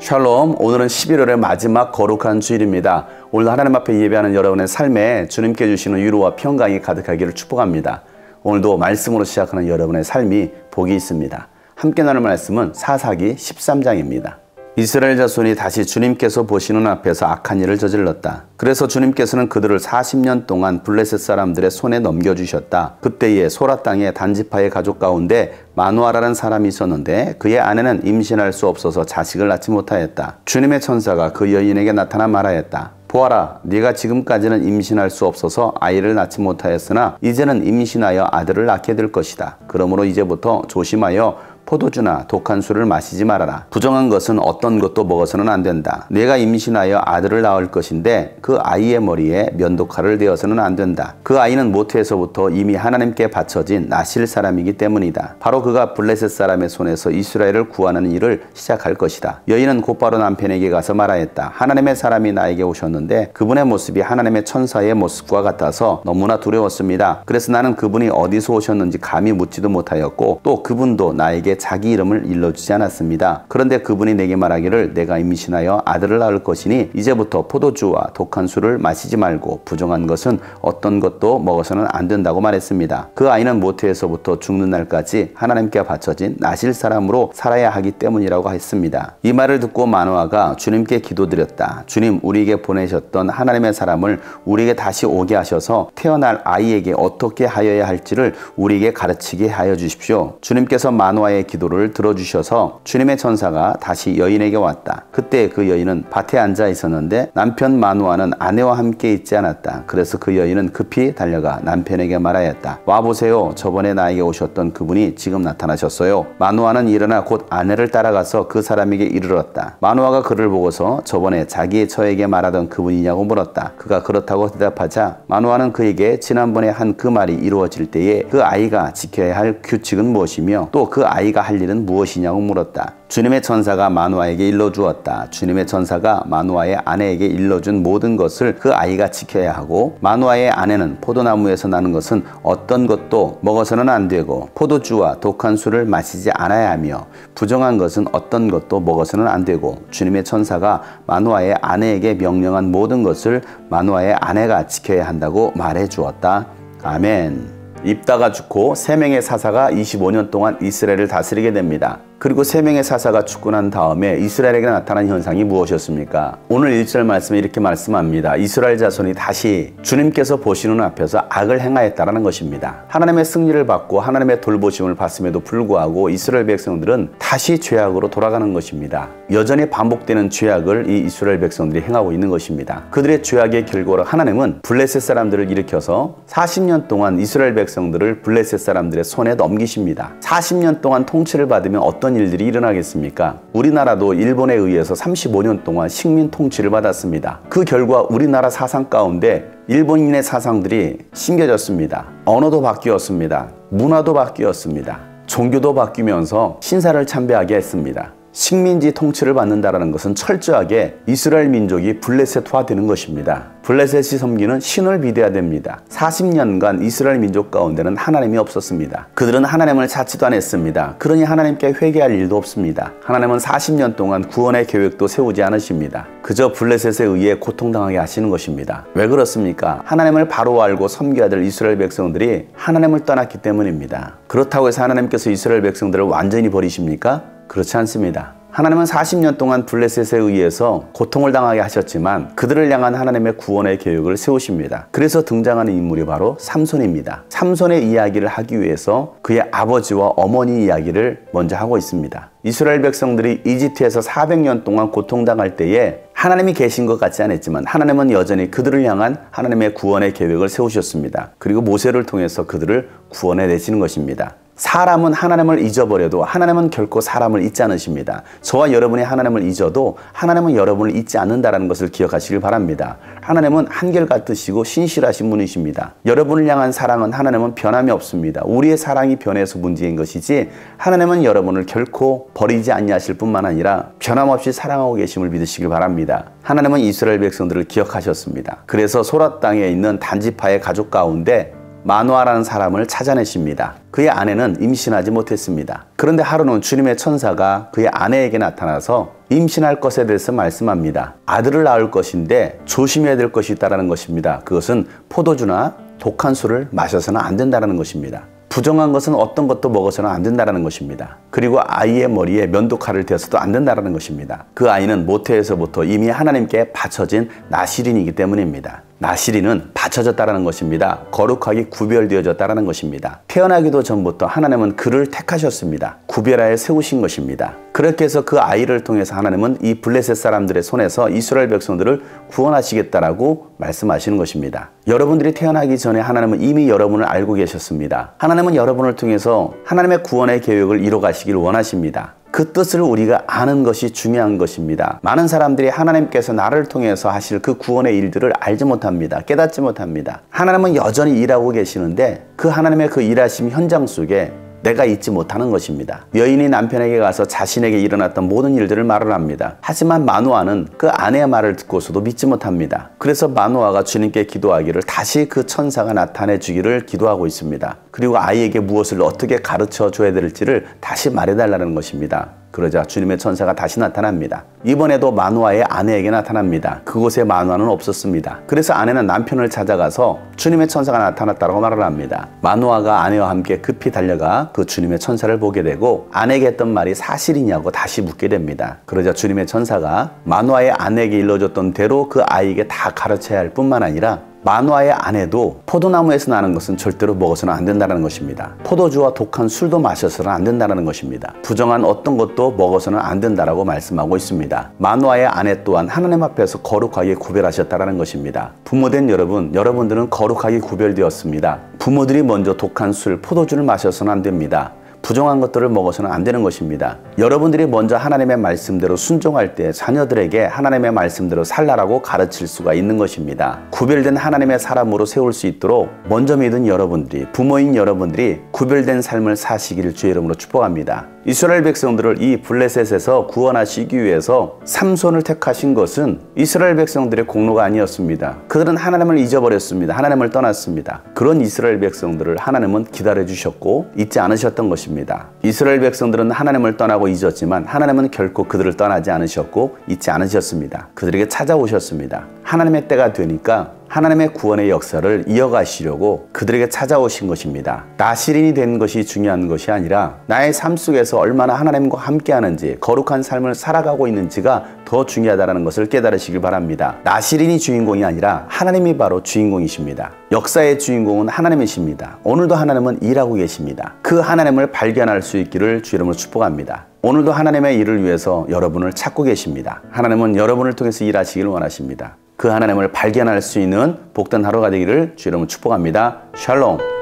샬롬, 오늘은 11월의 마지막 거룩한 주일입니다. 오늘 하나님 앞에 예배하는 여러분의 삶에 주님께 주시는 위로와 평강이 가득하기를 축복합니다. 오늘도 말씀으로 시작하는 여러분의 삶이 복이 있습니다. 함께 나눌 말씀은 사사기 13장입니다. 이스라엘 자손이 다시 주님께서 보시는 앞에서 악한 일을 저질렀다. 그래서 주님께서는 그들을 40년 동안 블레셋 사람들의 손에 넘겨주셨다. 그때에 소라 땅의 단지파의 가족 가운데 마누아라는 사람이 있었는데 그의 아내는 임신할 수 없어서 자식을 낳지 못하였다. 주님의 천사가 그 여인에게 나타나 말하였다. 보아라, 네가 지금까지는 임신할 수 없어서 아이를 낳지 못하였으나 이제는 임신하여 아들을 낳게 될 것이다. 그러므로 이제부터 조심하여 포도주나 독한 술을 마시지 말아라. 부정한 것은 어떤 것도 먹어서는 안 된다. 내가 임신하여 아들을 낳을 것인데 그 아이의 머리에 면도칼을 대어서는 안 된다. 그 아이는 모태에서부터 이미 하나님께 바쳐진 나실 사람이기 때문이다. 바로 그가 블레셋 사람의 손에서 이스라엘을 구하는 일을 시작할 것이다. 여인은 곧바로 남편에게 가서 말하였다. 하나님의 사람이 나에게 오셨는데 그분의 모습이 하나님의 천사의 모습과 같아서 너무나 두려웠습니다. 그래서 나는 그분이 어디서 오셨는지 감히 묻지도 못하였고 또 그분도 나에게 자기 이름을 일러주지 않았습니다. 그런데 그분이 내게 말하기를 내가 임신하여 아들을 낳을 것이니 이제부터 포도주와 독한 술을 마시지 말고 부정한 것은 어떤 것도 먹어서는 안 된다고 말했습니다. 그 아이는 모태에서부터 죽는 날까지 하나님께 바쳐진 나실 사람으로 살아야 하기 때문이라고 했습니다. 이 말을 듣고 마누아가 주님께 기도드렸다. 주님, 우리에게 보내셨던 하나님의 사람을 우리에게 다시 오게 하셔서 태어날 아이에게 어떻게 하여야 할지를 우리에게 가르치게 하여 주십시오. 주님께서 마누아의 기도를 들어주셔서 주님의 천사가 다시 여인에게 왔다. 그때 그 여인은 밭에 앉아 있었는데 남편 마누아는 아내와 함께 있지 않았다. 그래서 그 여인은 급히 달려가 남편에게 말하였다. 와보세요. 저번에 나에게 오셨던 그분이 지금 나타나셨어요. 마누아는 일어나 곧 아내를 따라가서 그 사람에게 이르렀다. 마누아가 그를 보고서 저번에 자기의 처에게 말하던 그분이냐고 물었다. 그가 그렇다고 대답하자 마누아는 그에게 지난번에 한 그 말이 이루어질 때에 그 아이가 지켜야 할 규칙은 무엇이며 또 그 아이가 할 일은 무엇이냐고 물었다. 주님의 천사가 마누아에게 일러주었다. 주님의 천사가 마누아의 아내에게 일러준 모든 것을 그 아이가 지켜야 하고 마누아의 아내는 포도나무에서 나는 것은 어떤 것도 먹어서는 안 되고 포도주와 독한 술을 마시지 않아야 하며 부정한 것은 어떤 것도 먹어서는 안 되고 주님의 천사가 마누아의 아내에게 명령한 모든 것을 마누아의 아내가 지켜야 한다고 말해 주었다. 아멘. 입다가 죽고 3명의 사사가 25년 동안 이스라엘을 다스리게 됩니다. 그리고 3명의 사사가 죽고 난 다음에 이스라엘에게 나타난 현상이 무엇이었습니까? 오늘 1절 말씀에 이렇게 말씀합니다. 이스라엘 자손이 다시 주님께서 보시는 앞에서 악을 행하였다라는 것입니다. 하나님의 승리를 받고 하나님의 돌보심을 받음에도 불구하고 이스라엘 백성들은 다시 죄악으로 돌아가는 것입니다. 여전히 반복되는 죄악을 이 이스라엘 백성들이 행하고 있는 것입니다. 그들의 죄악의 결과로 하나님은 블레셋 사람들을 일으켜서 40년 동안 이스라엘 백성들을 블레셋 사람들의 손에 넘기십니다. 40년 동안 통치를 받으면 어떤 일들이 일어나겠습니까? 우리나라도 일본에 의해서 35년 동안 식민 통치를 받았습니다. 그 결과 우리나라 사상 가운데 일본인의 사상들이 심겨졌습니다. 언어도 바뀌었습니다. 문화도 바뀌었습니다. 종교도 바뀌면서 신사를 참배하게 했습니다. 식민지 통치를 받는다는 것은 철저하게 이스라엘 민족이 블레셋화되는 것입니다. 블레셋이 섬기는 신을 비대해야 됩니다. 40년간 이스라엘 민족 가운데는 하나님이 없었습니다. 그들은 하나님을 찾지도 않았습니다. 그러니 하나님께 회개할 일도 없습니다. 하나님은 40년 동안 구원의 계획도 세우지 않으십니다. 그저 블레셋에 의해 고통당하게 하시는 것입니다. 왜 그렇습니까? 하나님을 바로 알고 섬겨야 될 이스라엘 백성들이 하나님을 떠났기 때문입니다. 그렇다고 해서 하나님께서 이스라엘 백성들을 완전히 버리십니까? 그렇지 않습니다. 하나님은 40년 동안 블레셋에 의해서 고통을 당하게 하셨지만 그들을 향한 하나님의 구원의 계획을 세우십니다. 그래서 등장하는 인물이 바로 삼손입니다. 삼손의 이야기를 하기 위해서 그의 아버지와 어머니 이야기를 먼저 하고 있습니다. 이스라엘 백성들이 이집트에서 400년 동안 고통당할 때에 하나님이 계신 것 같지 않았지만 하나님은 여전히 그들을 향한 하나님의 구원의 계획을 세우셨습니다. 그리고 모세를 통해서 그들을 구원해내시는 것입니다. 사람은 하나님을 잊어버려도 하나님은 결코 사람을 잊지 않으십니다. 저와 여러분이 하나님을 잊어도 하나님은 여러분을 잊지 않는다는 것을 기억하시길 바랍니다. 하나님은 한결같으시고 신실하신 분이십니다. 여러분을 향한 사랑은 하나님은 변함이 없습니다. 우리의 사랑이 변해서 문제인 것이지 하나님은 여러분을 결코 버리지 아니하실 뿐만 아니라 변함없이 사랑하고 계심을 믿으시길 바랍니다. 하나님은 이스라엘 백성들을 기억하셨습니다. 그래서 소라 땅에 있는 단지파의 가족 가운데 마노아라는 사람을 찾아내십니다. 그의 아내는 임신하지 못했습니다. 그런데 하루는 주님의 천사가 그의 아내에게 나타나서 임신할 것에 대해서 말씀합니다. 아들을 낳을 것인데 조심해야 될 것이 있다는 것입니다. 그것은 포도주나 독한 술을 마셔서는 안 된다는 것입니다. 부정한 것은 어떤 것도 먹어서는 안 된다는 것입니다. 그리고 아이의 머리에 면도칼을 대어서도 안 된다는 것입니다. 그 아이는 모태에서부터 이미 하나님께 바쳐진 나실인이기 때문입니다. 나실인은 바쳐졌다는 것입니다. 거룩하게 구별되어졌다는 것입니다. 태어나기도 전부터 하나님은 그를 택하셨습니다. 구별하여 세우신 것입니다. 그렇게 해서 그 아이를 통해서 하나님은 이 블레셋 사람들의 손에서 이스라엘 백성들을 구원하시겠다라고 말씀하시는 것입니다. 여러분들이 태어나기 전에 하나님은 이미 여러분을 알고 계셨습니다. 하나님은 여러분을 통해서 하나님의 구원의 계획을 이뤄가시길 원하십니다. 그 뜻을 우리가 아는 것이 중요한 것입니다. 많은 사람들이 하나님께서 나를 통해서 하실 그 구원의 일들을 알지 못합니다. 깨닫지 못합니다. 하나님은 여전히 일하고 계시는데 그 하나님의 그 일하심 현장 속에 내가 있지 못하는 것입니다. 여인이 남편에게 가서 자신에게 일어났던 모든 일들을 말을 합니다. 하지만 마노아는 그 아내의 말을 듣고서도 믿지 못합니다. 그래서 마노아가 주님께 기도하기를 다시 그 천사가 나타내 주기를 기도하고 있습니다. 그리고 아이에게 무엇을 어떻게 가르쳐 줘야 될지를 다시 말해달라는 것입니다. 그러자 주님의 천사가 다시 나타납니다. 이번에도 마노아의 아내에게 나타납니다. 그곳에 마노아는 없었습니다. 그래서 아내는 남편을 찾아가서 주님의 천사가 나타났다고 말을 합니다. 마노아가 아내와 함께 급히 달려가 그 주님의 천사를 보게 되고 아내에게 했던 말이 사실이냐고 다시 묻게 됩니다. 그러자 주님의 천사가 마노아의 아내에게 일러줬던 대로 그 아이에게 다 가르쳐야 할 뿐만 아니라 마노아의 아내도 포도나무에서 나는 것은 절대로 먹어서는 안 된다는 것입니다. 포도주와 독한 술도 마셔서는 안 된다는 것입니다. 부정한 어떤 것도 먹어서는 안 된다라고 말씀하고 있습니다. 마노아의 아내 또한 하나님 앞에서 거룩하게 구별하셨다는 것입니다. 부모된 여러분, 여러분들은 거룩하게 구별되었습니다. 부모들이 먼저 독한 술, 포도주를 마셔서는 안 됩니다. 부정한 것들을 먹어서는 안 되는 것입니다. 여러분들이 먼저 하나님의 말씀대로 순종할 때 자녀들에게 하나님의 말씀대로 살라라고 가르칠 수가 있는 것입니다. 구별된 하나님의 사람으로 세울 수 있도록 먼저 믿은 여러분들이, 부모인 여러분들이 구별된 삶을 사시기를 주의 이름으로 축복합니다. 이스라엘 백성들을 이 블레셋에서 구원하시기 위해서 삼손을 택하신 것은 이스라엘 백성들의 공로가 아니었습니다. 그들은 하나님을 잊어버렸습니다. 하나님을 떠났습니다. 그런 이스라엘 백성들을 하나님은 기다려주셨고 잊지 않으셨던 것입니다. 이스라엘 백성들은 하나님을 떠나고 잊었지만 하나님은 결코 그들을 떠나지 않으셨고 잊지 않으셨습니다. 그들에게 찾아오셨습니다. 하나님의 때가 되니까 하나님의 구원의 역사를 이어가시려고 그들에게 찾아오신 것입니다. 나실인이 된 것이 중요한 것이 아니라 나의 삶 속에서 얼마나 하나님과 함께하는지, 거룩한 삶을 살아가고 있는지가 더 중요하다는 것을 깨달으시길 바랍니다. 나실인이 주인공이 아니라 하나님이 바로 주인공이십니다. 역사의 주인공은 하나님이십니다. 오늘도 하나님은 일하고 계십니다. 그 하나님을 발견할 수 있기를 주 이름으로 축복합니다. 오늘도 하나님의 일을 위해서 여러분을 찾고 계십니다. 하나님은 여러분을 통해서 일하시길 원하십니다. 그 하나님을 발견할 수 있는 복된 하루가 되기를 주 이름으로 축복합니다. 샬롬.